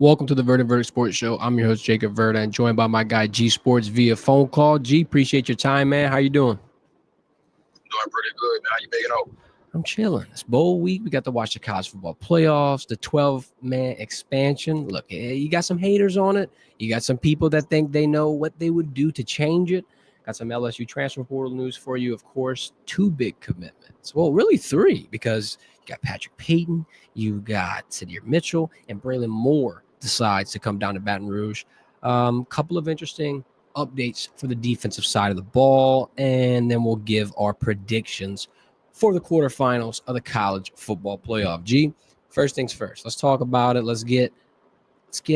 Welcome to the Verdict Sports Show. I'm your host, Jacob Verda, and joined by my guy, G Sports, via phone call. G, appreciate your time, man. How you doing? Doing pretty good, man. How you making out? I'm chilling. It's bowl week. We got to watch the college football playoffs, the 12-man expansion. Look, you got some haters on it. You got some people that think they know what they would do to change it. Got some LSU transfer portal news for you, of course. 2 big commitments. Well, really 3, because you got Patrick Payton, you got Sydir Mitchell, and Braylon Moore decides to come down to Baton Rouge. Couple of interesting updates for the defensive side of the ball, and then we'll give our predictions for the quarterfinals of the college football playoff. G, first things first. Let's talk about it. Let's get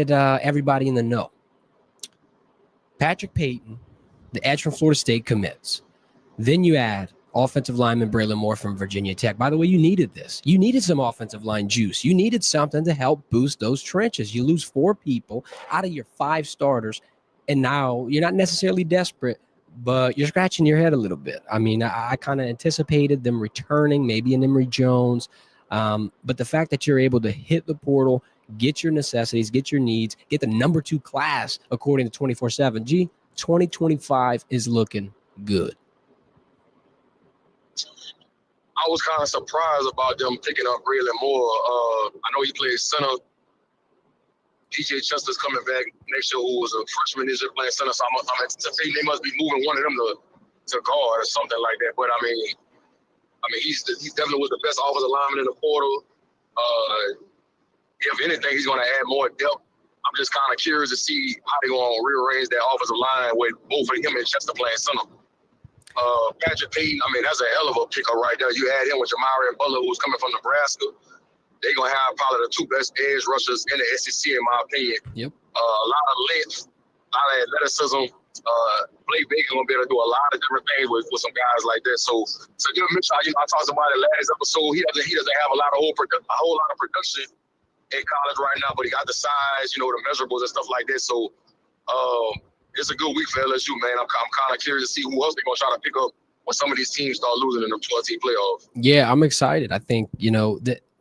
everybody in the know. Patrick Payton, the edge from Florida State, commits. Then you add offensive lineman Braylon Moore from Virginia Tech. By the way, you needed this. You needed some offensive line juice. You needed something to help boost those trenches. You lose 4 people out of your 5 starters, and now you're not necessarily desperate, but you're scratching your head a little bit. I mean, I kind of anticipated them returning, maybe an Emory Jones, but the fact that you're able to hit the portal, get your necessities, get your needs, get the number 2 class according to 24/7. G, 2025 is looking good. I was kind of surprised about them picking up Braylon Moore. I know he plays center. DJ Chester's coming back next year, who was a freshman this year playing center. So I'm anticipating they must be moving one of them to guard or something like that. But I mean, he's definitely was the best offensive lineman in the portal. If anything, he's going to add more depth. I'm just kind of curious to see how they're going to rearrange that offensive line with both of him and Chester playing center. Patrick Payton, I mean, that's a hell of a pickup right there. You add him with Jamari Butler, who's coming from Nebraska. They're going to have probably the 2 best edge rushers in the SEC, in my opinion. Yep. A lot of length, a lot of athleticism. Blake Bacon going to be able to do a lot of different things with some guys like that. So give Mitchell, I talked about it last episode. He doesn't have a whole lot of production in college right now, but he got the size, the measurables and stuff like that. So, it's a good week for LSU, man. I'm kind of curious to see who else they're going to try to pick up when some of these teams start losing in the 12-team playoffs. Yeah, I'm excited. I think,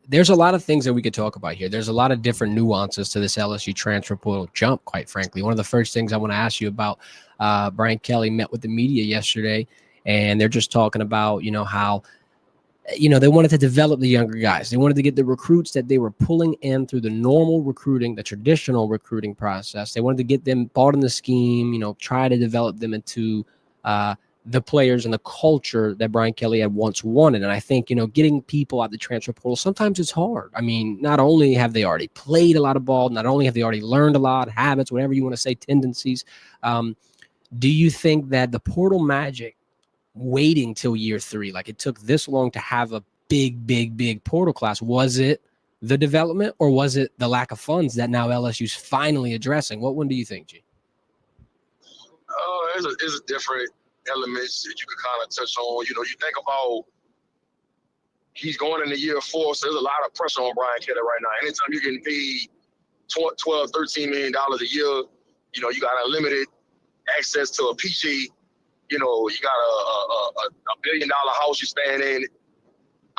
there's a lot of things that we could talk about here. There's a lot of different nuances to this LSU transfer portal jump, quite frankly. One of the first things I want to ask you about, Brian Kelly met with the media yesterday, and they're just talking about, how they wanted to develop the younger guys. They wanted to get the recruits that they were pulling in through the normal recruiting, the traditional recruiting process. They wanted to get them bought in the scheme, try to develop them into the players and the culture that Brian Kelly had once wanted. And I think, getting people out the transfer portal, sometimes it's hard. I mean, not only have they already played a lot of ball, not only have they already learned a lot, habits, whatever you want to say, tendencies. Do you think that the portal magic, waiting till year 3, like it took this long to have a big portal class, was it the development or was it the lack of funds that now LSU's finally addressing? What one do you think, G? There's a different elements that you could kind of touch on. You think about he's going into year 4, so there's a lot of pressure on Brian Kelly right now. Anytime you're getting paid $12, $13 million a year, you got unlimited access to a PG. You got a $1 billion house you staying in.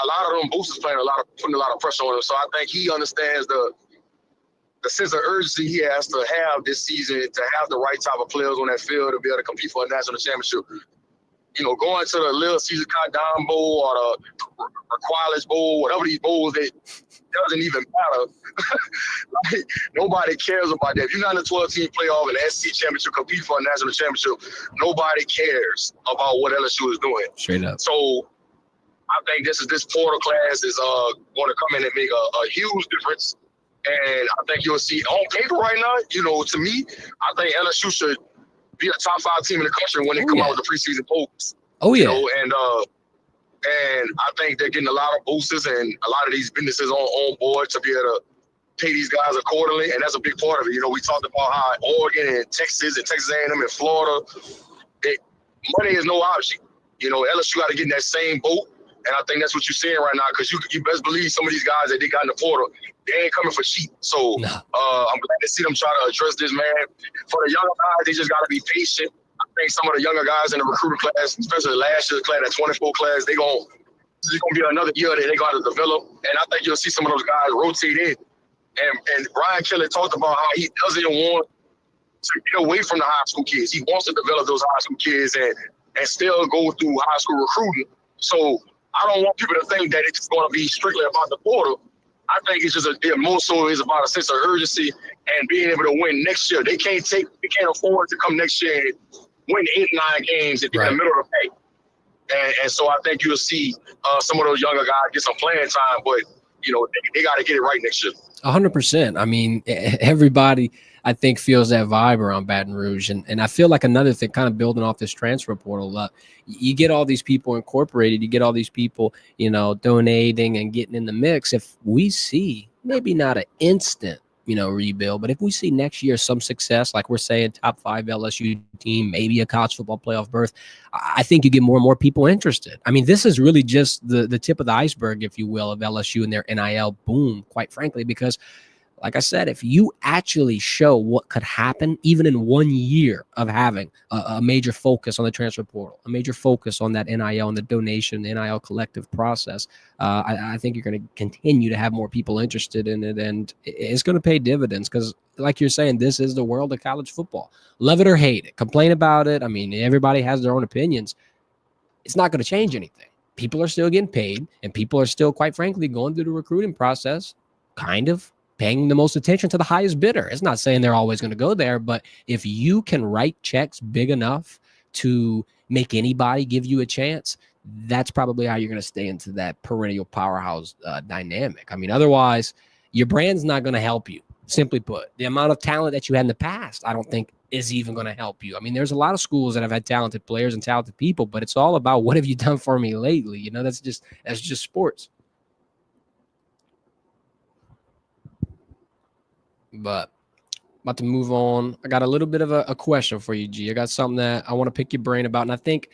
A lot of them boosters putting a lot of pressure on him. So I think he understands the sense of urgency he has to have this season to have the right type of players on that field to be able to compete for a national championship. Going to the Little Caesar Countdown Bowl or the Quality Bowl, whatever these bowls, that doesn't even matter. Like, nobody cares about that. If you're not in the 12-team playoff and the SEC championship, compete for a national championship, nobody cares about what LSU is doing. Straight up. So I think this portal class is going to come in and make a huge difference. And I think you'll see on paper right now, to me, I think LSU should be a top 5 team in the country when they come out with the preseason polls. Oh, yeah. And I think they're getting a lot of boosters and a lot of these businesses on board to be able to pay these guys accordingly, and that's a big part of it. We talked about how Oregon and Texas A&M and Florida, money is no option. LSU got to get in that same boat, and I think that's what you're seeing right now, because you best believe some of these guys that they got in the portal, they ain't coming for cheap. So I'm glad to see them try to address this, man. For the younger guys, they just got to be patient. I think some of the younger guys in the recruiting class, especially last year's class, that 24 class, this is going to be another year that they got to develop. And I think you'll see some of those guys rotate in And Brian Kelly talked about how he doesn't want to get away from the high school kids. He wants to develop those high school kids and still go through high school recruiting. So I don't want people to think that it's going to be strictly about the portal. I think it's just more so is about a sense of urgency and being able to win next year. They can't afford to come next year and win 8-9 games if they're in the middle of the pack. And so I think you'll see some of those younger guys get some playing time, but they got to get it right next year. 100%. I mean, everybody, I think, feels that vibe around Baton Rouge. And I feel like another thing, kind of building off this transfer portal, you get all these people incorporated, you get all these people, donating and getting in the mix. If we see maybe not an instant, rebuild, but if we see next year some success, like we're saying, top 5 LSU team, maybe a college football playoff berth, I think you get more and more people interested. I mean, this is really just the tip of the iceberg, if you will, of LSU and their NIL boom, quite frankly, because like I said, if you actually show what could happen even in 1 year of having a major focus on the transfer portal, a major focus on that NIL and the donation, the NIL collective process, I think you're going to continue to have more people interested in it, and it's going to pay dividends because, like you're saying, this is the world of college football. Love it or hate it, complain about it. I mean, everybody has their own opinions. It's not going to change anything. People are still getting paid, and people are still, quite frankly, going through the recruiting process, kind of paying the most attention to the highest bidder. It's not saying they're always going to go there, but if you can write checks big enough to make anybody give you a chance, that's probably how you're going to stay into that perennial powerhouse dynamic. I mean, otherwise, your brand's not going to help you. Simply put, the amount of talent that you had in the past, I don't think is even going to help you. I mean, there's a lot of schools that have had talented players and talented people, but it's all about what have you done for me lately? That's just sports. But about to move on. I got a little bit of a question for you, G. I got something that I want to pick your brain about, and I think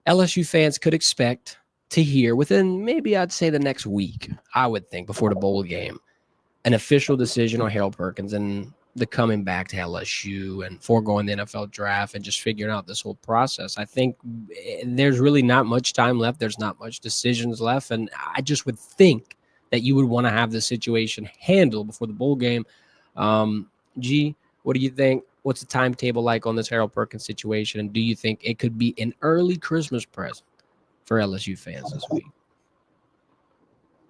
LSU fans could expect to hear within maybe I'd say the next week, I would think, before the bowl game, an official decision on Harold Perkins and the coming back to LSU and foregoing the NFL draft and just figuring out this whole process. I think there's really not much time left. There's not much decisions left, and I just would think that you would want to have the situation handled before the bowl game. G, what do you think? What's the timetable like on this Harold Perkins situation? And do you think it could be an early Christmas present for LSU fans this week?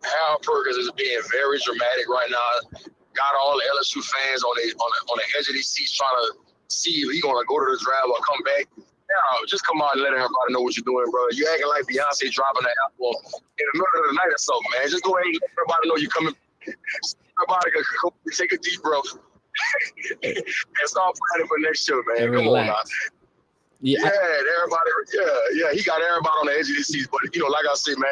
Harold Perkins is being very dramatic right now. Got all the LSU fans on the edge of these seats trying to see if he's going to go to the draft or come back. Now, just come out and let everybody know what you're doing, bro. You acting like Beyonce dropping that album in the middle of the night or something, man. Just go ahead and let everybody know you're coming. Everybody can take a deep breath and start planning for next year, man. Come on now. Yeah, everybody. Yeah. He got everybody on the edge of his seats. But like I said, man,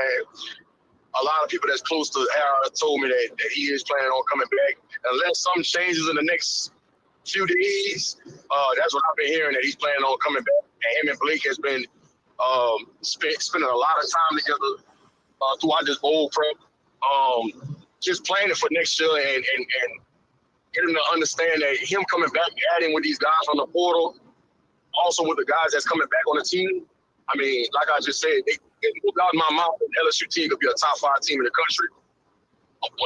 a lot of people that's close to Harold told me that he is planning on coming back. Unless something changes in the next few days, that's what I've been hearing, that he's planning on coming back. And him and Blake has been spending a lot of time together throughout this bowl prep. Just planning for next year and get him to understand that him coming back, adding with these guys on the portal, also with the guys that's coming back on the team. I mean, like I just said, they moved out in my mouth. The LSU team could be a top 5 team in the country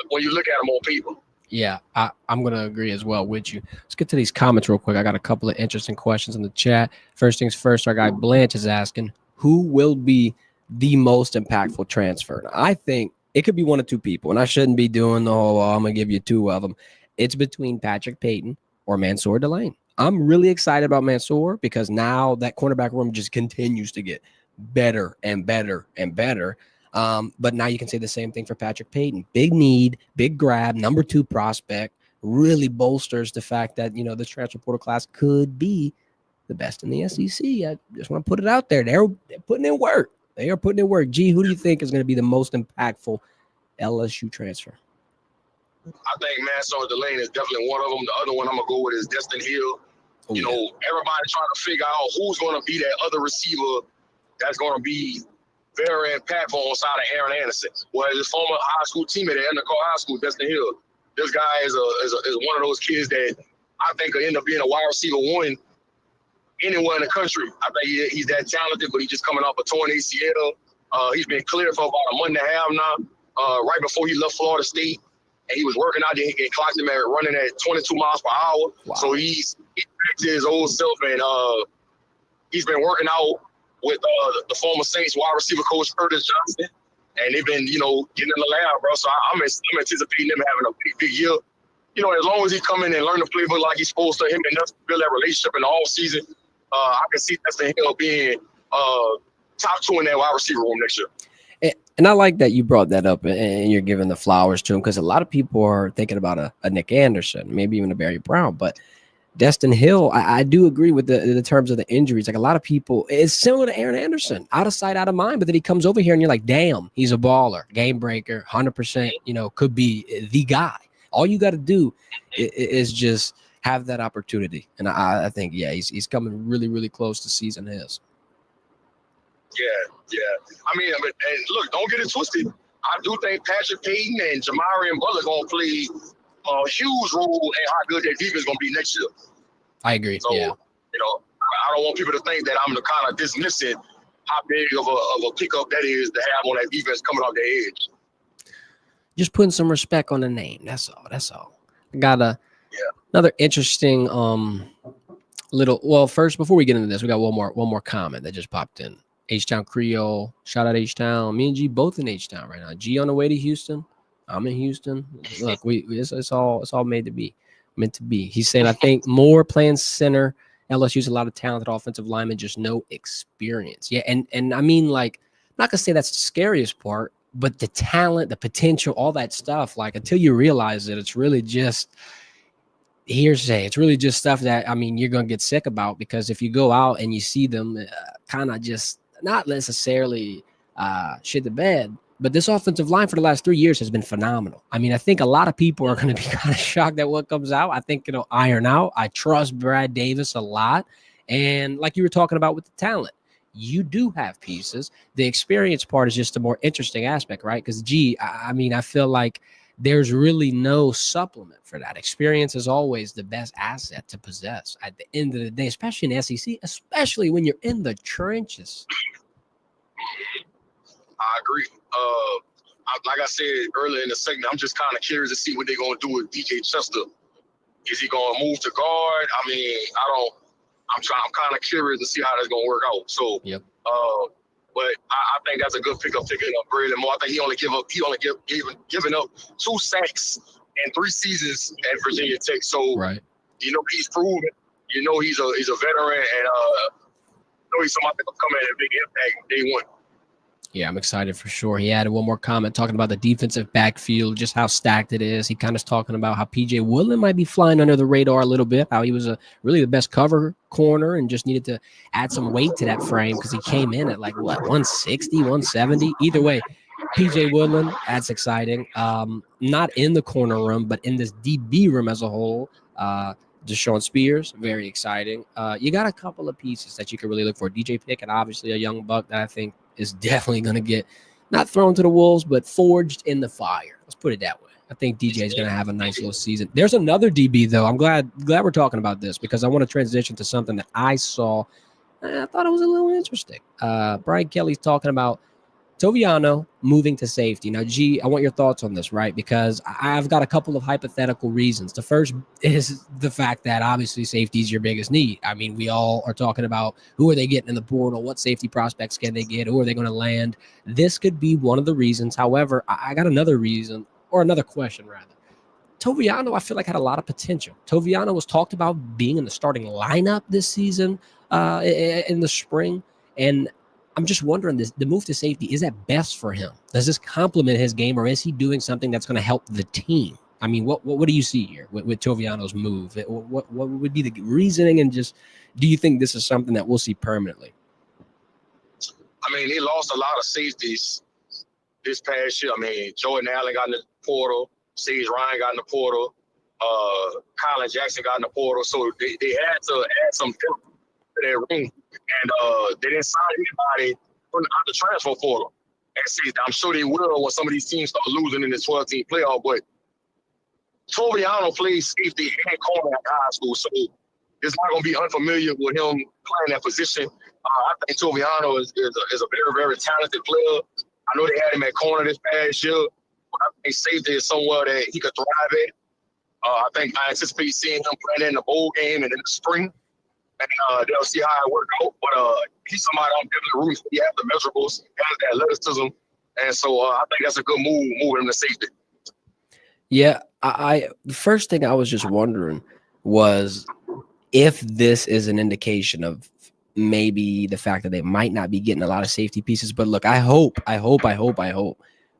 when you look at them on paper. Yeah, I'm going to agree as well with you. Let's get to these comments real quick. I got a couple of interesting questions in the chat. First things first, our guy Blanche is asking, who will be the most impactful transfer? Now, I think it could be one of two people, and I shouldn't be doing the whole, I'm going to give you 2 of them. It's between Patrick Payton or Mansour Delane. I'm really excited about Mansour because now that cornerback room just continues to get better and better and better. But now you can say the same thing for Patrick Payton. Big need, big grab, number 2 prospect, really bolsters the fact that, this transfer portal class could be the best in the SEC. I just want to put it out there. They're putting in work. They are putting in work. G, who do you think is going to be the most impactful LSU transfer? I think Mansour Delane is definitely one of them. The other one I'm going to go with is Destin Hill. Oh, everybody trying to figure out who's going to be that other receiver that's going to be very impactful on the side of Aaron Anderson. Well, his former high school teammate at Notre High School, Destin Hill. This guy is one of those kids that I think could end up being a wide receiver 1 anywhere in the country. I think he's that talented, but he's just coming off a torn ACL. He's been cleared for about a month and a half now, right before he left Florida State. and he was working out. Then he clocked him at running at 22 miles per hour. Wow. So he's back to his old self, and he's been working out with the former Saints wide receiver coach Curtis Johnson, and they've been, getting in the lab, bro. So I'm anticipating them having a big year. As long as he come in and learn the playbook like he's supposed to, him and Notre build that relationship in the off season, I can see Justin Hill being top 2 in that wide receiver room next year. And I like that you brought that up and you're giving the flowers to him, because a lot of people are thinking about a Nick Anderson, maybe even a Barry Brown, but Destin Hill, I do agree with the terms of the injuries. Like, a lot of people, it's similar to Aaron Anderson, out of sight, out of mind. But then he comes over here and you're like, damn, he's a baller, game breaker, 100%, could be the guy. All you got to do is just have that opportunity. And I think, he's coming really, really close to season his. Yeah. I mean, and look, don't get it twisted. I do think Patrick Payton and Jamari and Butler going to play a huge role in how good their defense is going to be next year. I agree. So, I don't want people to think that I'm kind of dismissing how big of a pickup that is to have on that defense coming off their edge. Just putting some respect on the name. That's all. I got another interesting first, before we get into this, we got one more comment that just popped in. H-Town Creole, shout out H-Town. Me and G both in H-Town right now. G on the way to Houston. I'm in Houston. Look, it's all meant to be. He's saying, I think more playing center. LSU's a lot of talented offensive linemen, just no experience. Yeah, and I mean, like, I'm not gonna say that's the scariest part, but the talent, the potential, all that stuff, like, until you realize that it's really just hearsay. It's really just stuff that, I mean, you're gonna get sick about, because if you go out and you see them kind of just not necessarily shit the bed, but this offensive line for the last 3 years has been phenomenal. I mean, I think a lot of people are going to be kind of shocked at what comes out. I think it'll iron out. I trust Brad Davis a lot. And like you were talking about with the talent, you do have pieces. The experience part is just a more interesting aspect, right? Because, I mean, I feel like there's really no supplement for that. Experience is always the best asset to possess at the end of the day, especially in SEC, especially when you're in the trenches. I agree. Like I said earlier in the segment, I'm just kind of curious to see what they're going to do with DJ Chester. Is he going to move to guard? I mean, I'm kind of curious to see how that's going to work out. So, yep. But I think that's a good picking up Braylon Moore. I think he only given up 2 sacks in 3 seasons at Virginia Tech. So, right. He's proven. He's a veteran, and he's somebody that can come in and big impact day one. Yeah, I'm excited for sure. He added one more comment talking about the defensive backfield, just how stacked it is. He kind of talking about how P.J. Woodland might be flying under the radar a little bit, how he was really the best cover corner and just needed to add some weight to that frame because he came in at 160, 170. Either way, P.J. Woodland, that's exciting. Not in the corner room, but in this DB room as a whole. Deshaun Spears, very exciting. You got a couple of pieces that you can really look for. DJ Pickett, obviously a young buck that I think is definitely going to get not thrown to the wolves, but forged in the fire. Let's put it that way. I think DJ is going to have a nice little season. There's another DB, though. I'm glad we're talking about this because I want to transition to something that I saw. I thought it was a little interesting. Brian Kelly's talking about Toviano moving to safety. Now, G, I want your thoughts on this, right? Because I've got a couple of hypothetical reasons. The first is the fact that obviously safety is your biggest need. I mean, we all are talking about who are they getting in the portal, what safety prospects can they get, who are they going to land. This could be one of the reasons. However, I got another reason, or another question rather. Toviano, I feel like had a lot of potential. Toviano was talked about being in the starting lineup this season in the spring, and I'm just wondering, the move to safety, is that best for him? Does this complement his game, or is he doing something that's going to help the team? I mean, what do you see here with Toviano's move? What would be the reasoning, and just do you think this is something that we'll see permanently? I mean, he lost a lot of safeties this past year. I mean, Jordan Allen got in the portal, Sage Ryan got in the portal, Colin Jackson got in the portal, so they had to add some depth to their room. And they didn't sign anybody out the transfer portal. And see, I'm sure they will when some of these teams start losing in the 12-team playoff. But Toviano plays safety and corner at high school, so it's not going to be unfamiliar with him playing that position. I think Toviano is a very, very talented player. I know they had him at corner this past year. I think safety is somewhere that he could thrive at. I think I anticipate seeing him playing in the bowl game and in the spring. And they'll see how it works out. But he's somebody I'm definitely rooting for. He has the measurables, he has the athleticism. And so I think that's a good move, moving him to safety. Yeah, the first thing I was just wondering was if this is an indication of maybe the fact that they might not be getting a lot of safety pieces. But look, I hope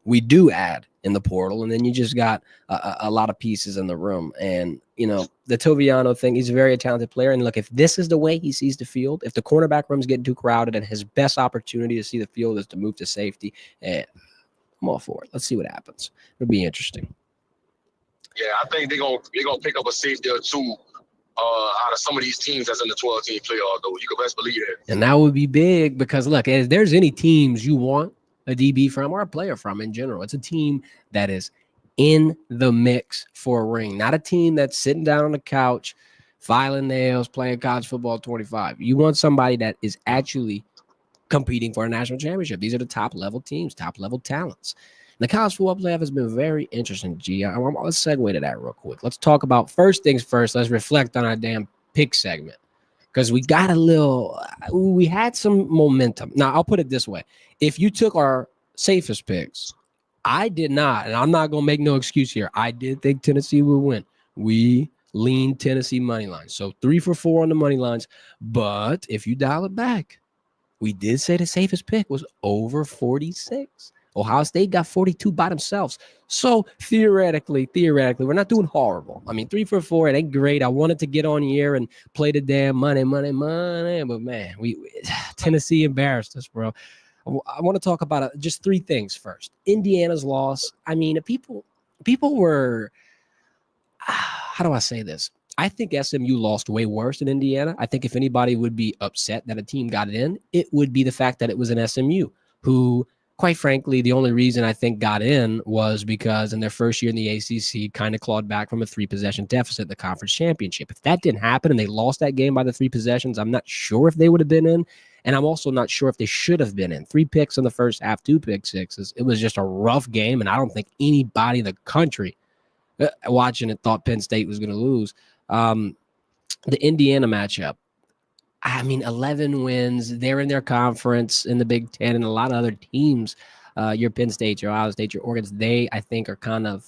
we do add in the portal, and then you just got a lot of pieces in the room. And, you know, the Toviano thing, he's a very talented player. And look, if this is the way he sees the field, if the cornerback room's getting too crowded and his best opportunity to see the field is to move to safety, I'm all for it. Let's see what happens. It'll be interesting. Yeah, I think they're gonna pick up a safety or two out of some of these teams that's in the 12-team playoff, though. You can best believe that. And that would be big because, look, if there's any teams you want a DB from or a player from in general, it's a team that is in the mix for a ring, not a team that's sitting down on the couch, filing nails, playing college football 25. You want somebody that is actually competing for a national championship. These are the top-level teams, top-level talents. The college football playoff has been very interesting, G. Let's segue to that real quick. Let's talk about first things first. Let's reflect on our damn pick segment because we had some momentum. Now, I'll put it this way. If you took our safest picks, I did not, and I'm not going to make no excuse here. I did think Tennessee would win. We leaned Tennessee money line. So 3 for 4 on the money lines. But if you dial it back, we did say the safest pick was over 46. Ohio State got 42 by themselves. So theoretically, we're not doing horrible. I mean, 3 for 4, it ain't great. I wanted to get on here and play the damn money. But man, Tennessee embarrassed us, bro. I want to talk about just 3 things first. Indiana's loss. I mean, people were, how do I say this? I think SMU lost way worse than Indiana. I think if anybody would be upset that a team got in, it would be the fact that it was an SMU who, quite frankly, the only reason I think got in was because in their first year in the ACC kind of clawed back from a 3-possession deficit in the conference championship. If that didn't happen and they lost that game by the 3 possessions, I'm not sure if they would have been in. And I'm also not sure if they should have been in. 3 picks in the first half, 2 pick sixes. It was just a rough game, and I don't think anybody in the country watching it thought Penn State was going to lose. The Indiana matchup, I mean, 11 wins. They're in their conference in the Big Ten, and a lot of other teams, your Penn State, your Ohio State, your Oregons, they, I think, are kind of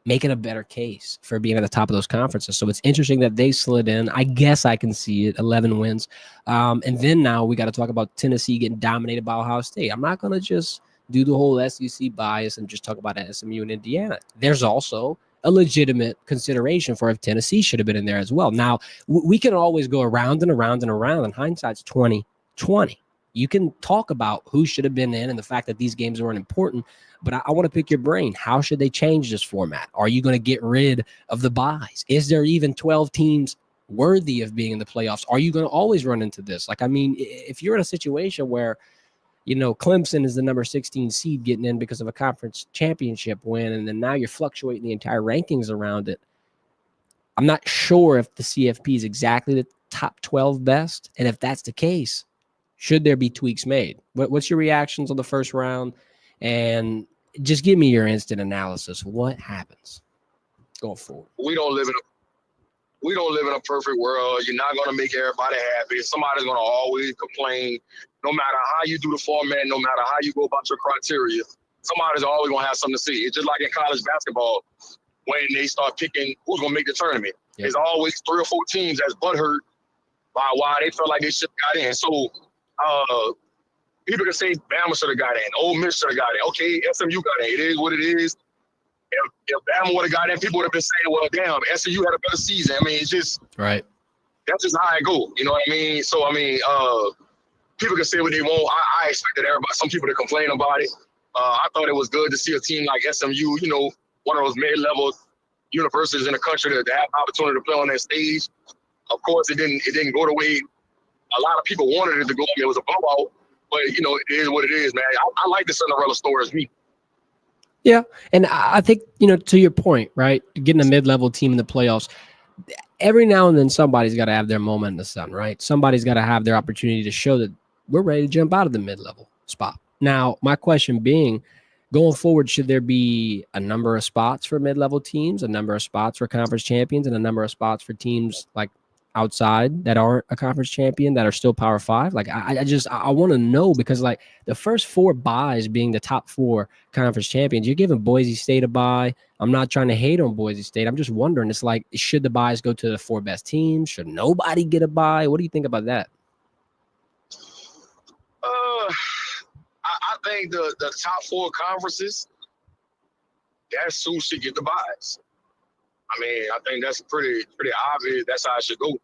making a better case for being at the top of those conferences. So it's interesting that they slid in. I guess I can see it, 11 wins. And then now we got to talk about Tennessee getting dominated by Ohio State. I'm not going to just do the whole SEC bias and just talk about SMU and Indiana. There's also a legitimate consideration for if Tennessee should have been in there as well. Now, we can always go around and around and around, and hindsight's 20/20. You can talk about who should have been in and the fact that these games weren't important, but I want to pick your brain. How should they change this format? Are you going to get rid of the buys? Is there even 12 teams worthy of being in the playoffs? Are you going to always run into this? Like, I mean, if you're in a situation where, you know, Clemson is the number 16 seed getting in because of a conference championship win, and then now you're fluctuating the entire rankings around it. I'm not sure if the CFP is exactly the top 12 best. And if that's the case, should there be tweaks made? What's your reactions on the first round? And just give me your instant analysis. What happens going forward? We don't live in a perfect world. You're not going to make everybody happy. Somebody's going to always complain. No matter how you do the format, no matter how you go about your criteria, somebody's always going to have something to see. It's just like in college basketball when they start picking who's going to make the tournament. Yeah. There's always 3 or 4 teams that's butthurt by why they felt like they should have got in. So people can say Bama should have got in, Ole Miss should have got in. Okay, SMU got in. It is what it is. If Bama would have got in, people would have been saying, well, damn, SMU had a better season. I mean, it's just right. That's just how it goes. You know what I mean? So, I mean, people can say what they want. I expected some people to complain about it. I thought it was good to see a team like SMU, you know, one of those mid-level universities in the country to have the opportunity to play on that stage. Of course, it didn't go the way a lot of people wanted it to go. It was a blowout, but, you know, it is what it is, man. I like the Cinderella story as me. Yeah, and I think, you know, to your point, right, getting a mid-level team in the playoffs, every now and then somebody's got to have their moment in the sun, right? Somebody's got to have their opportunity to show that we're ready to jump out of the mid-level spot. Now, my question being, Going forward, should there be a number of spots for mid-level teams, a number of spots for conference champions, and a number of spots for teams like outside that aren't a conference champion that are still Power 5? Like, I want to know, because like the first 4 buys being the top 4 conference champions, you're giving Boise State a buy. I'm not trying to hate on Boise State. I'm just wondering, it's like, should the buys go to the 4 best teams? Should nobody get a buy? What do you think about that? I think the top 4 conferences, that's who should get the buys. I mean, I think that's pretty obvious. That's how it should go. And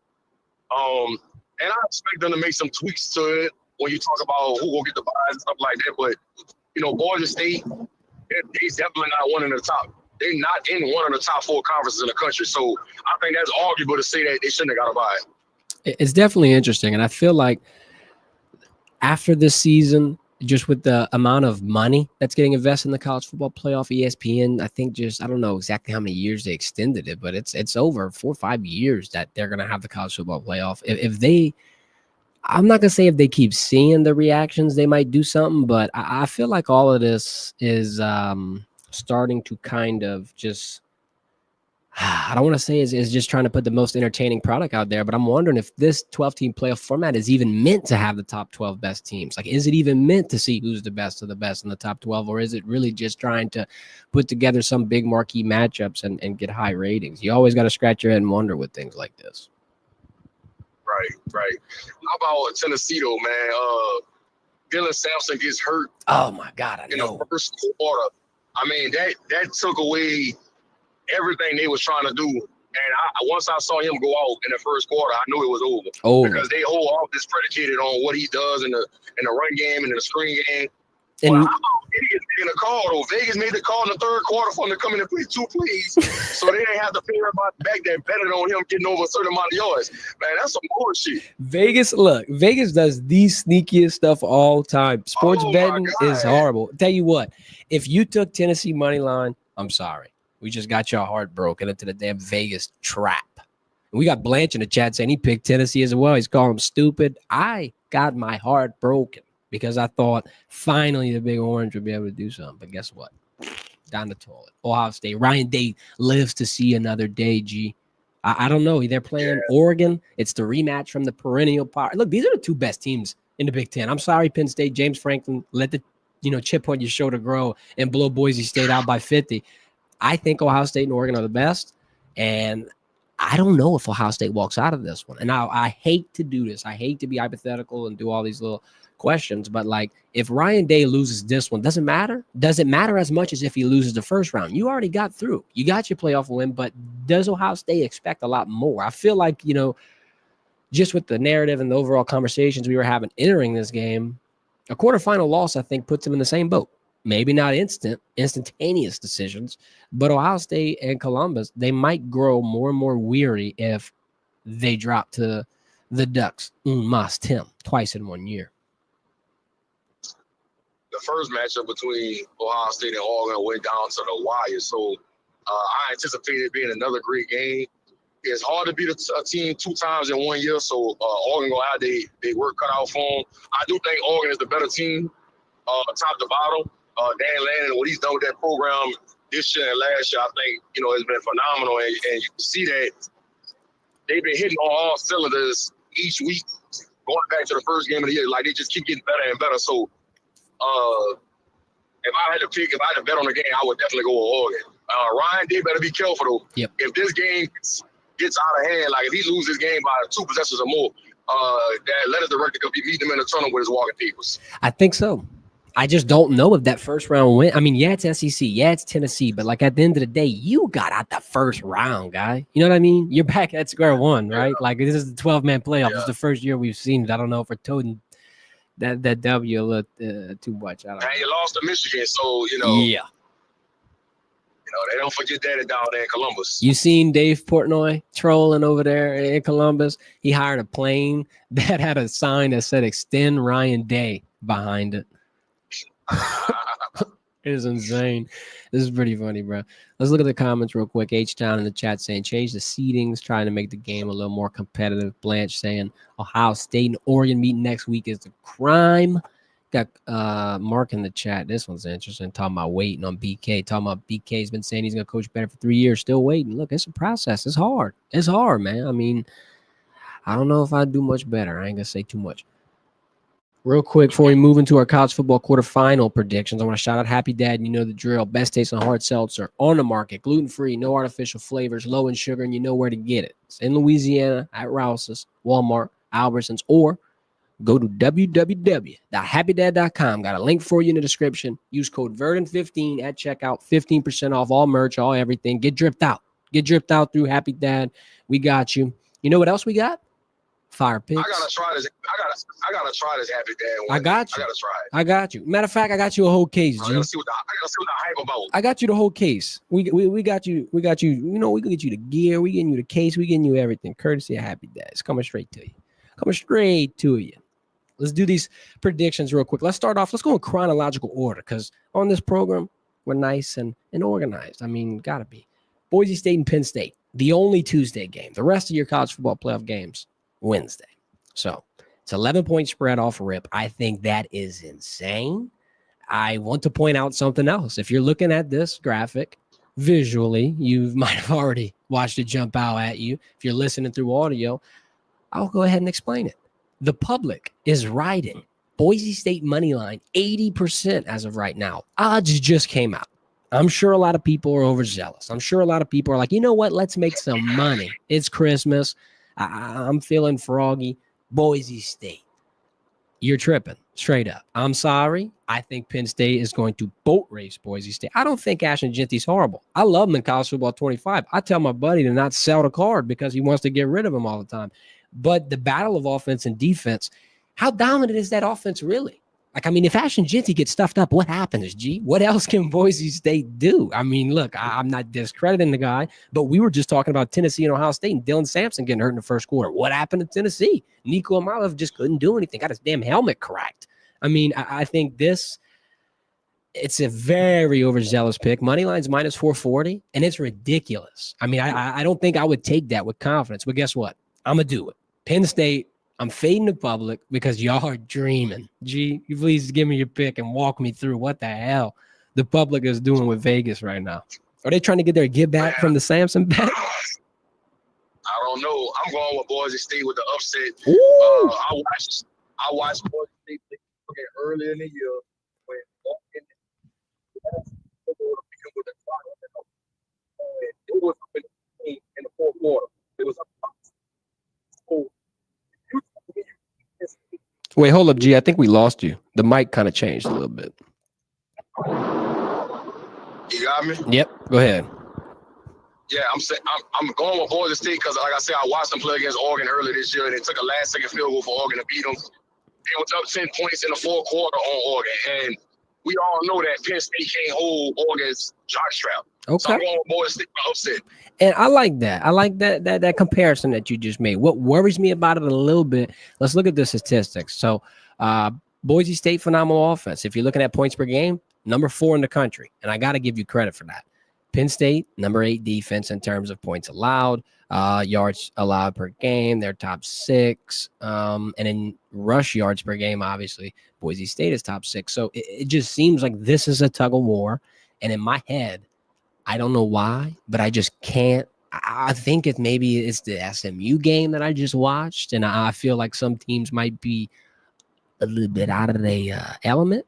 I expect them to make some tweaks to it when you talk about who will get the buys and stuff like that. But, you know, Boise State, they're definitely not one of the top. They're not in one of the top 4 conferences in the country. So I think that's arguable to say that they shouldn't have got a buy. It's definitely interesting. And I feel like after this season, just with the amount of money that's getting invested in the college football playoff, ESPN, I think I don't know exactly how many years they extended it, but it's over 4 or 5 years that they're going to have the college football playoff. If they, I'm not going to say if they keep seeing the reactions, they might do something, but I feel like all of this is starting to kind of just, I don't want to say is just trying to put the most entertaining product out there, but I'm wondering if this 12-team playoff format is even meant to have the top 12 best teams. Like, is it even meant to see who's the best of the best in the top 12, or is it really just trying to put together some big marquee matchups and get high ratings? You always got to scratch your head and wonder with things like this. Right. How about Tennessee, though, man? Dylan Sampson gets hurt. Oh, my God, I know. In the first quarter. I mean, that took away everything they was trying to do. And once I saw him go out in the first quarter, I knew it was over. Because they whole offense predicated on what he does in the run game and in the screen game. And how about Vegas making a call, though? Vegas made the call in the third quarter for him to come in and play 2 plays, so they didn't have to pay everybody back that betted on him getting over a certain amount of yards. Man, that's some bullshit. Vegas does the sneakiest stuff all time. Sports betting is horrible. Tell you what, if you took Tennessee money line, I'm sorry. We just got your heart broken into the damn Vegas trap. And we got Blanche in the chat saying he picked Tennessee as well. He's calling him stupid. I got my heart broken because I thought finally the Big Orange would be able to do something. But guess what? Down the toilet. Ohio State. Ryan Day lives to see another day, G. I don't know. They're playing Oregon. It's the rematch from the perennial power. Look, these are the 2 best teams in the Big Ten. I'm sorry, Penn State. James Franklin, let the chip on your shoulder grow and blow Boise State out by 50. I think Ohio State and Oregon are the best, and I don't know if Ohio State walks out of this one. And I hate to do this. I hate to be hypothetical and do all these little questions, but like, if Ryan Day loses this one, doesn't matter. Does it matter as much as if he loses the first round? You already got through. You got your playoff win, but does Ohio State expect a lot more? I feel like, just with the narrative and the overall conversations we were having entering this game, a quarterfinal loss, I think, puts him in the same boat. Maybe not instantaneous decisions, but Ohio State and Columbus, they might grow more and more weary if they drop to the Ducks. Mas Tim twice in 1 year. The first matchup between Ohio State and Oregon went down to the wire, so I anticipate it being another great game. It's hard to beat a team 2 times in 1 year, so Oregon gonna have they work cut out for them. I do think Oregon is the better team, top to bottom. Dan Lannon, what he's done with that program this year and last year, I think, has been phenomenal. And you can see that they've been hitting on all cylinders each week, going back to the first game of the year. Like, they just keep getting better and better. So if I had to bet on the game, I would definitely go with Oregon. Ryan Day better be careful, though. Yep. If this game gets out of hand, like if he loses this game by 2 possessions or more, that letter director could be meeting him in the tunnel with his walking papers. I think so. I just don't know if that first round win. I mean, yeah, it's SEC. Yeah, it's Tennessee. But, like, at the end of the day, you got out the first round, guy. You know what I mean? You're back at square one, right? Like, this is the 12-man playoff. It's the first year we've seen it. I don't know if we're toting that W a little too much. I don't know. And you lost to Michigan, so, Yeah. They don't forget that down there in Columbus. You seen Dave Portnoy trolling over there in Columbus? He hired a plane that had a sign that said "Extend Ryan Day" behind it. It is insane. This is pretty funny, bro. Let's look at the comments real quick. H-Town in the chat saying change the seedings, trying to make the game a little more competitive. Blanche saying Ohio State and Oregon meeting next week is the crime. Got Mark in the chat. This one's interesting. Talking about waiting on BK. Talking about BK's been saying he's gonna coach better for 3 years. Still waiting. Look, it's a process. It's hard. It's hard, man. I mean, I don't know if I'd do much better. I ain't gonna say too much. Real quick, before we move into our college football quarterfinal predictions, I want to shout out Happy Dad. You know the drill. Best taste on hard seltzer on the market. Gluten-free, no artificial flavors, low in sugar, and you know where to get it. It's in Louisiana at Rouse's, Walmart, Albertsons, or go to www.happydad.com. Got a link for you in the description. Use code VERDON15 at checkout. 15% off all merch, all everything. Get dripped out. Get dripped out through Happy Dad. We got you. You know what else we got? Fire picks. I gotta try this. I gotta try this Happy Dad one. I got you. I gotta try it. I got you. Matter of fact, I got you a whole case, G. I gotta see what the hype about. I got you the whole case. We got you. We got you. You know, we can get you the gear. We getting you the case. We getting you everything. Courtesy of Happy Dad. It's coming straight to you. Coming straight to you. Let's do these predictions real quick. Let's start off. Let's go in chronological order because on this program, we're nice and organized. I mean, gotta be. Boise State and Penn State, the only Tuesday game. The rest of your college football playoff games, Wednesday. So it's 11-point spread off rip. I think that is insane. I want to point out something else. If you're looking at this graphic visually, you might have already watched it jump out at you. If you're listening through audio, I'll go ahead and explain it. The public is riding Boise State money line 80% as of right now. Odds just came out. I'm sure a lot of people are overzealous. I'm sure a lot of people are like, you know what? Let's make some money. It's Christmas. I'm feeling froggy. Boise State. You're tripping straight up. I'm sorry. I think Penn State is going to boat race Boise State. I don't think Ashton Genty's horrible. I love him in college football 25. I tell my buddy to not sell the card because he wants to get rid of him all the time. But the battle of offense and defense, how dominant is that offense really? Like, I mean, if Ashton Genty gets stuffed up, what happens, G? What else can Boise State do? I mean, look, I'm not discrediting the guy, but we were just talking about Tennessee and Ohio State and Dylan Sampson getting hurt in the first quarter. What happened to Tennessee? Nico Amalev just couldn't do anything. Got his damn helmet cracked. I mean, I think it's a very overzealous pick. Money line's minus 440, and it's ridiculous. I mean, I don't think I would take that with confidence, but guess what? I'm going to do it. Penn State, I'm fading the public because y'all are dreaming. G, you please give me your pick and walk me through what the hell the public is doing with Vegas right now. Are they trying to get their get back from the Samson bet? I don't know. I'm going with Boise State with the upset. I watched Boise State play earlier in the year when it was in the fourth quarter. It was Wait, hold up, G. I think we lost you. The mic kind of changed a little bit. You got me? Yep. Go ahead. Yeah, I'm going with Boise State because, like I said, I watched them play against Oregon earlier this year, and it took a last-second field goal for Oregon to beat them. They was up 10 points in the fourth quarter on Oregon, and we all know that Penn State can't hold Oregon's jockstrap. Okay. So I'm going with Boise State for upset. And I like that. I like that comparison that you just made. What worries me about it a little bit, let's look at the statistics. So Boise State, phenomenal offense. If you're looking at points per game, number 4 in the country. And I got to give you credit for that. Penn State, number 8 defense in terms of points allowed, yards allowed per game. They're top 6. And in rush yards per game, obviously, Boise State is top 6. So it just seems like this is a tug of war. And in my head, I don't know why, but I just can't. I think maybe it's the SMU game that I just watched, and I feel like some teams might be a little bit out of the element,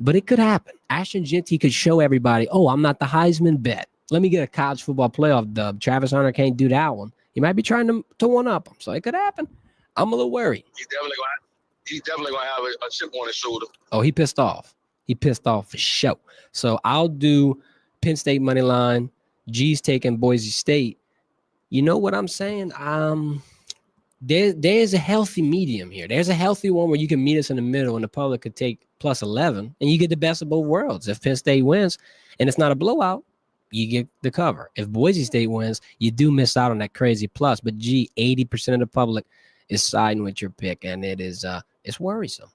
but it could happen. Ashton Genty could show everybody, oh, I'm not the Heisman bet. Let me get a college football playoff dub. Travis Hunter can't do that one. He might be trying to one-up him, so it could happen. I'm a little worried. He's definitely gonna have a chip on his shoulder. Oh, he pissed off. He pissed off for sure. So I'll do Penn State money line. G's taking Boise State. You know what I'm saying? There's a healthy medium here. There's a healthy one where you can meet us in the middle and the public could take plus 11 and you get the best of both worlds. If Penn State wins and it's not a blowout, you get the cover. If Boise State wins, you do miss out on that crazy plus. But 80% of the public is siding with your pick, and it's worrisome.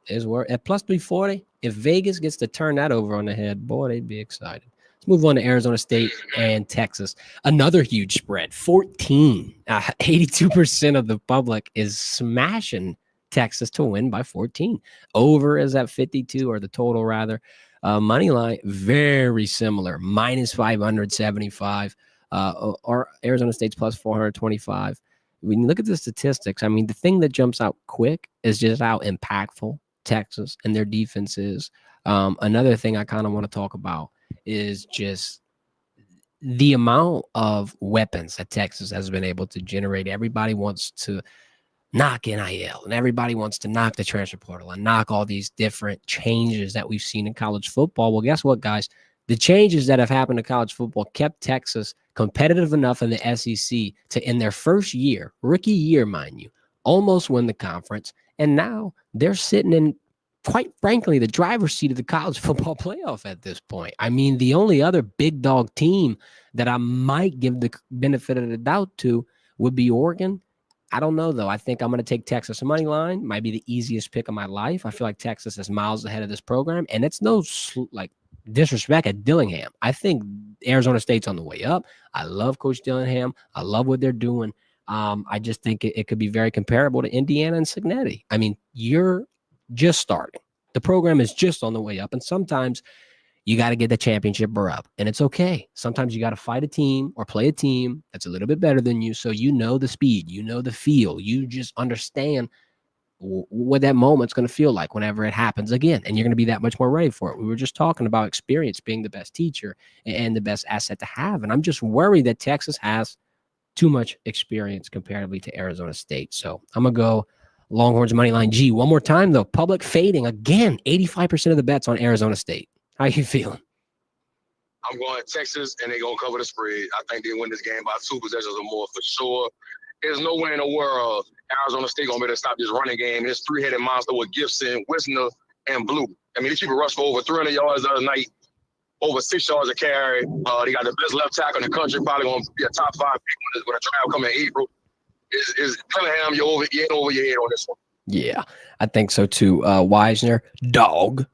At plus 340, if Vegas gets to turn that over on the head, boy, they'd be excited. Let's move on to Arizona State and Texas. Another huge spread, 14. 82% of the public is smashing Texas to win by 14. Over is at 52, or the total rather. Money line, very similar, minus 575. Or Arizona State's plus 425. When you look at the statistics, I mean, the thing that jumps out quick is just how impactful Texas and their defense is. Another thing I kind of want to talk about is just the amount of weapons that Texas has been able to generate. Everybody wants to knock NIL, and everybody wants to knock the transfer portal and knock all these different changes that we've seen in college football. Well, guess what, guys? The changes that have happened to college football kept Texas competitive enough in the SEC to, in their first year, rookie year, mind you, almost win the conference. And now they're sitting in, quite frankly, the driver's seat of the college football playoff at this point. I mean, the only other big dog team that I might give the benefit of the doubt to would be Oregon. I don't know, though. I think I'm going to take Texas money line. Might be the easiest pick of my life. I feel like Texas is miles ahead of this program, and it's no disrespect at Dillingham. I think Arizona State's on the way up. I love Coach Dillingham. I love what they're doing. I just think it could be very comparable to Indiana and Cincinnati. I mean, you're just starting. The program is just on the way up, and sometimes you got to get the championship up, and it's okay. Sometimes you got to fight a team or play a team that's a little bit better than you, so you know the speed, you know the feel, you just understand what that moment's going to feel like whenever it happens again, and you're going to be that much more ready for it. We were just talking about experience being the best teacher and the best asset to have, and I'm just worried that Texas has too much experience comparatively to Arizona State. So I'm going to go Longhorns money line G. One more time, though. Public fading again. 85% of the bets on Arizona State. How you feeling? I'm going Texas, and they're going to cover the spread. I think they win this game by 2 possessions or more for sure. There's no way in the world Arizona State going to be able to stop this running game. This three-headed monster with Gibson, Wisner, and Blue. I mean, these people rushed for over 300 yards the other night, over 6 yards a carry. They got the best left tackle in the country, probably going to be a top 5 pick when a trial coming in April. Is Dillingham, you're in over your head on this one. Yeah, I think so too. Wisner, dog.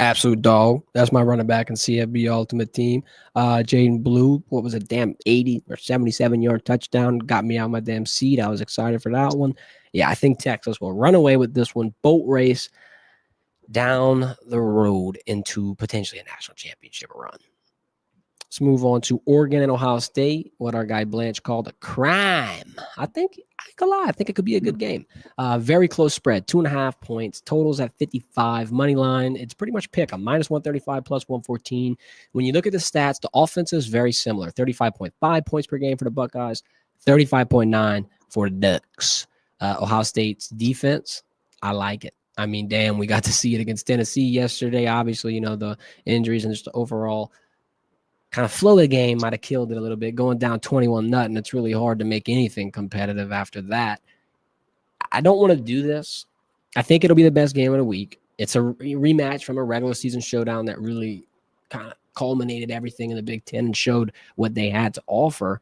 Absolute dog. That's my running back in CFB Ultimate Team. Jaden Blue, what was it? Damn 80 or 77-yard touchdown. Got me out of my damn seat. I was excited for that one. Yeah, I think Texas will run away with this one. Boat race down the road into potentially a national championship run. Let's move on to Oregon and Ohio State, what our guy Blanche called a crime. I think it could be a good game. Very close spread, 2.5 points. Totals at 55. Money line, it's pretty much pick. A minus 135 plus 114. When you look at the stats, the offense is very similar. 35.5 points per game for the Buckeyes, 35.9 for the Ducks. Ohio State's defense, I like it. I mean, damn, we got to see it against Tennessee yesterday. Obviously, the injuries and just the overall kind of flow of the game might have killed it a little bit. Going down 21-0, it's really hard to make anything competitive after that. I don't want to do this. I think it'll be the best game of the week. It's a rematch from a regular season showdown that really kind of culminated everything in the Big Ten and showed what they had to offer.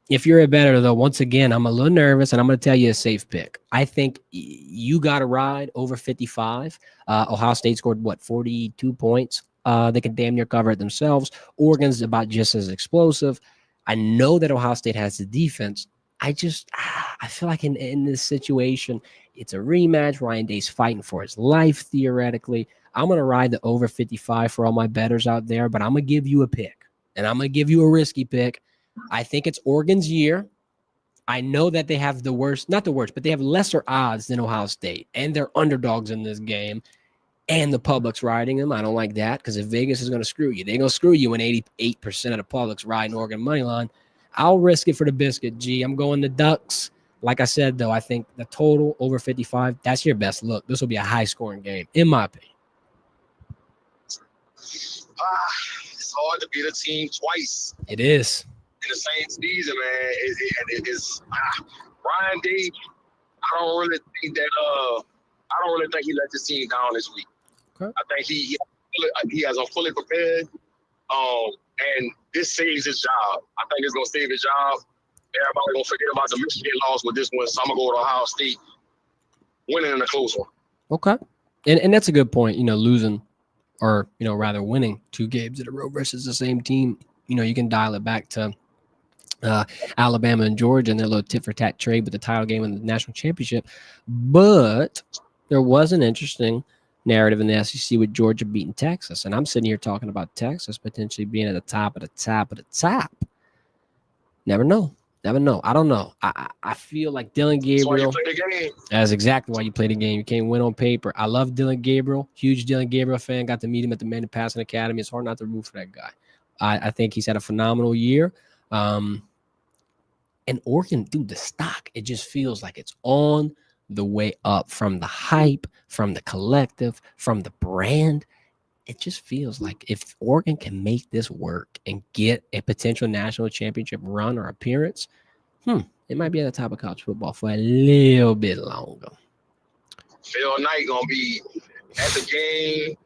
If you're a bettor, though, once again, I'm a little nervous, and I'm going to tell you a safe pick. I think you got to ride over 55. Ohio State scored, 42 points? They can damn near cover it themselves. Oregon's about just as explosive. I know that Ohio State has the defense. I feel like in this situation, it's a rematch. Ryan Day's fighting for his life, theoretically. I'm going to ride the over 55 for all my bettors out there, but I'm going to give you a pick, and I'm going to give you a risky pick. I think it's Oregon's year. I know that they have not the worst, but they have lesser odds than Ohio State, and they're underdogs in this game. And the public's riding them. I don't like that, because if Vegas is going to screw you, they're going to screw you when 88% of the public's riding Oregon money line. I'll risk it for the biscuit, G. I'm going the Ducks. Like I said, though, I think the total over 55, that's your best look. This will be a high-scoring game, in my opinion. It's hard to beat a team twice. It is. In the same season, man. It's Ryan Day, I don't really think he let this team down this week. Okay. I think he has them fully prepared, and this saves his job. I think it's going to save his job. Everybody going to forget about the Michigan loss with this one, so I'm going to go with Ohio State winning in a close one. Okay. And that's a good point, losing or, rather winning 2 games in a row versus the same team. You can dial it back to Alabama and Georgia and their little tit for tat trade with the title game and the national championship. But there was an interesting narrative in the SEC with Georgia beating Texas. And I'm sitting here talking about Texas potentially being at the top of the top of the top. Never know. Never know. I don't know. I feel like Dylan Gabriel. That's why you play the game. That's exactly why you play the game. You can't win on paper. I love Dylan Gabriel. Huge Dylan Gabriel fan. Got to meet him at the Manning Passing Academy. It's hard not to root for that guy. I think he's had a phenomenal year. And Oregon, dude, the stock, it just feels like it's on the way up from the hype, from the collective, from the brand. It just feels like if Oregon can make this work and get a potential national championship run or appearance, it might be at the top of college football for a little bit longer. Phil Knight gonna be at the game.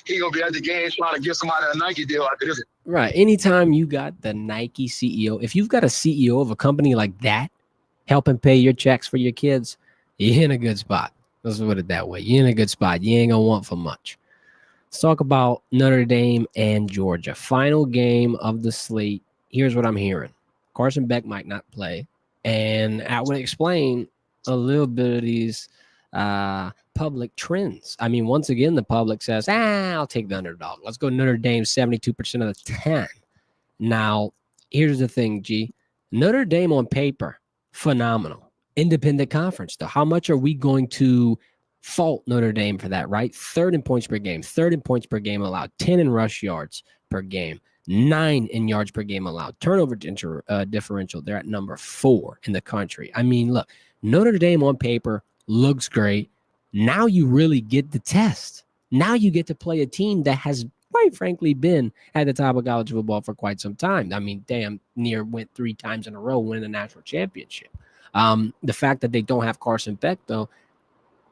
He gonna be at the game trying to give somebody a Nike deal after this. Right. Anytime you got the Nike CEO, if you've got a CEO of a company like that helping pay your checks for your kids, you're in a good spot. Let's put it that way. You're in a good spot. You ain't gonna want for much. Let's talk about Notre Dame and Georgia. Final game of the slate. Here's what I'm hearing. Carson Beck might not play. And I would explain a little bit of these public trends. I mean, once again, the public says, I'll take the underdog. Let's go Notre Dame 72% of the time. Now, here's the thing, G. Notre Dame on paper, phenomenal. Independent conference, though. How much are we going to fault Notre Dame for that, right? Third in points per game, allowed, 10 in rush yards per game, 9 in yards per game allowed. Turnover differential, they're at number 4 in the country. I mean, look, Notre Dame on paper looks great. Now you really get the test. Now you get to play a team that has, quite frankly, been at the top of college football for quite some time. I mean, damn near went 3 times in a row winning a national championship. The fact that they don't have Carson Beck, though,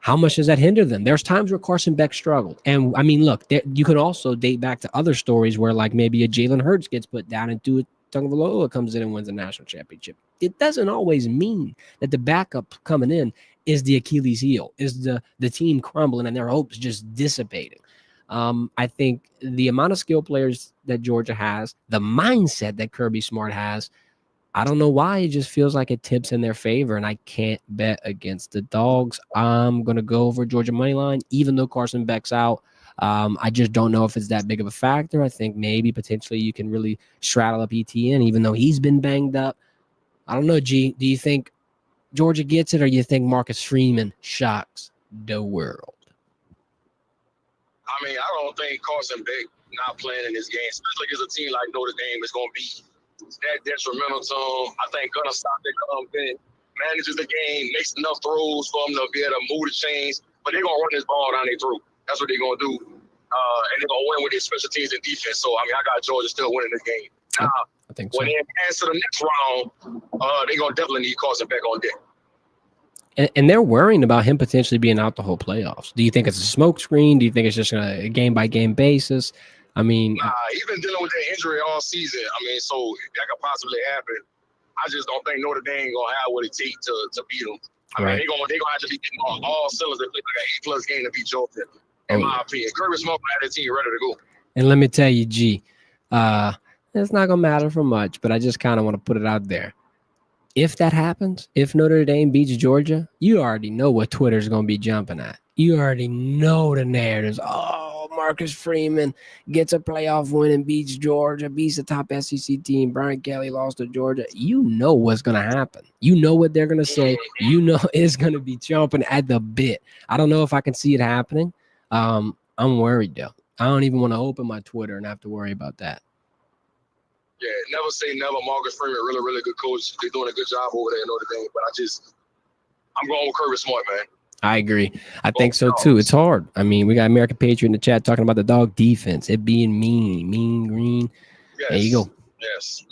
how much does that hinder them? There's times where Carson Beck struggled. And, I mean, look, you can also date back to other stories where, like, maybe a Jalen Hurts gets put down and Tagovailoa comes in and wins a national championship. It doesn't always mean that the backup coming in is the Achilles heel, is the team crumbling and their hopes just dissipating. I think the amount of skill players that Georgia has, the mindset that Kirby Smart has, I don't know why. It just feels like it tips in their favor, and I can't bet against the dogs. I'm going to go over Georgia money line, even though Carson Beck's out. I just don't know if it's that big of a factor. I think maybe potentially you can really straddle up ETN, even though he's been banged up. I don't know, G. Do you think Georgia gets it, or you think Marcus Freeman shocks the world? I mean, I don't think Carson Beck not playing in this game, especially against a team like Notre Dame, is going to be that detrimental to him. I think Gunnar Stockton comes in, manages the game, makes enough throws for him to be able to move the chains, but they're going to run this ball down their throat. That's what they're going to do. And they're going to win with their special teams and defense. So, I mean, I got Georgia still winning this game. Now, I think so. When they advance to the next round, they're going to definitely need Carson Beck on deck. And they're worrying about him potentially being out the whole playoffs. Do you think it's a smoke screen? Do you think it's just a game-by-game basis? I mean, he's been dealing with that injury all season. I mean, so that could possibly happen. I just don't think Notre Dame gonna have what it takes to beat them. I mean, they're gonna have to be all cylinders and play like an 8+ game to beat Georgia. In my opinion, Kirby Smart had the team ready to go. And let me tell you, G, it's not gonna matter for much, but I just kind of want to put it out there. If that happens, if Notre Dame beats Georgia, you already know what Twitter's gonna be jumping at. You already know the narratives. Oh, Marcus Freeman gets a playoff win and beats Georgia, beats the top SEC team. Brian Kelly lost to Georgia. You know what's going to happen. You know what they're going to say. You know it's going to be chomping at the bit. I don't know if I can see it happening. I'm worried, though. I don't even want to open my Twitter and have to worry about that. Yeah, never say never. Marcus Freeman, really, really good coach. They're doing a good job over there in Notre Dame. But I'm going with Kirby Smart, man. I agree. I think so, too. It's hard. I mean, we got American Patriot in the chat talking about the dog defense. It being mean green. Yes. There you go. Yes.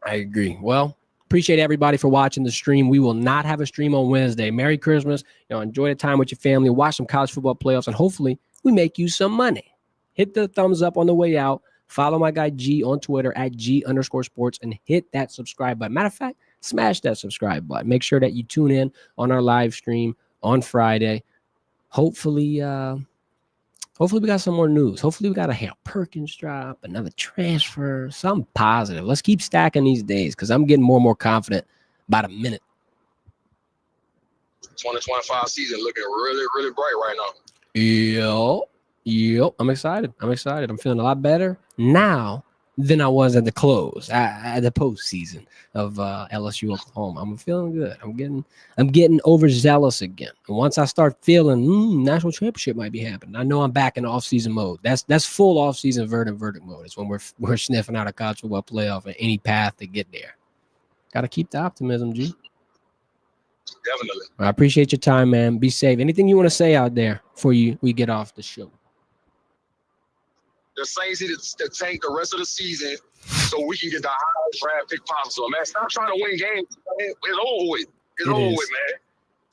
I agree. Well, appreciate everybody for watching the stream. We will not have a stream on Wednesday. Merry Christmas. Enjoy the time with your family. Watch some college football playoffs, and hopefully we make you some money. Hit the thumbs up on the way out. Follow my guy G on Twitter at G_sports and hit that subscribe button. Matter of fact, smash that subscribe button. Make sure that you tune in on our live stream on Friday. Hopefully Hopefully we got some more news. Hopefully we got a Perkins drop, another transfer, something positive. Let's keep stacking these days because I'm getting more and more confident by the minute. 2025 season looking really, really bright right now. Yep. I'm excited. I'm feeling a lot better now than I was at the close, at the postseason of LSU Oklahoma. I'm feeling good. I'm getting overzealous again. And once I start feeling national championship might be happening, I know I'm back in off-season mode. That's full off-season verdict mode. It's when we're sniffing out a college football playoff and any path to get there. Got to keep the optimism, G. Definitely. I appreciate your time, man. Be safe. Anything you want to say out there before we get off the show? The Saints need to tank the rest of the season so we can get the highest draft pick possible. Man, stop trying to win games. It's over with. It's over with, man.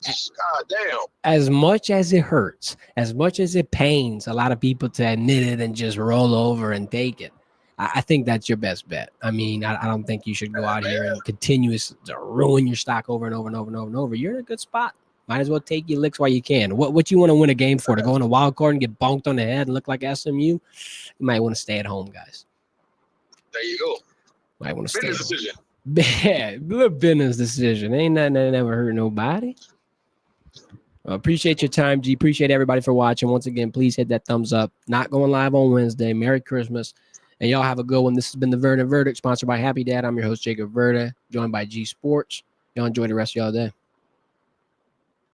God damn. As much as it hurts, as much as it pains a lot of people to admit it and just roll over and take it, I think that's your best bet. I mean, I don't think you should go out here and continuously ruin your stock over and over and over and over and over. You're in a good spot. Might as well take your licks while you can. What you want to win a game for? To go in a wild card and get bonked on the head and look like SMU? You might want to stay at home, guys. There you go. Might want to Business stay decision. Yeah, little business decision. Ain't nothing that never hurt nobody. Appreciate your time, G. Appreciate everybody for watching. Once again, please hit that thumbs up. Not going live on Wednesday. Merry Christmas. And y'all have a good one. This has been the Verdict, sponsored by Happy Dad. I'm your host, Jacob Verda, joined by G Sports. Y'all enjoy the rest of y'all day.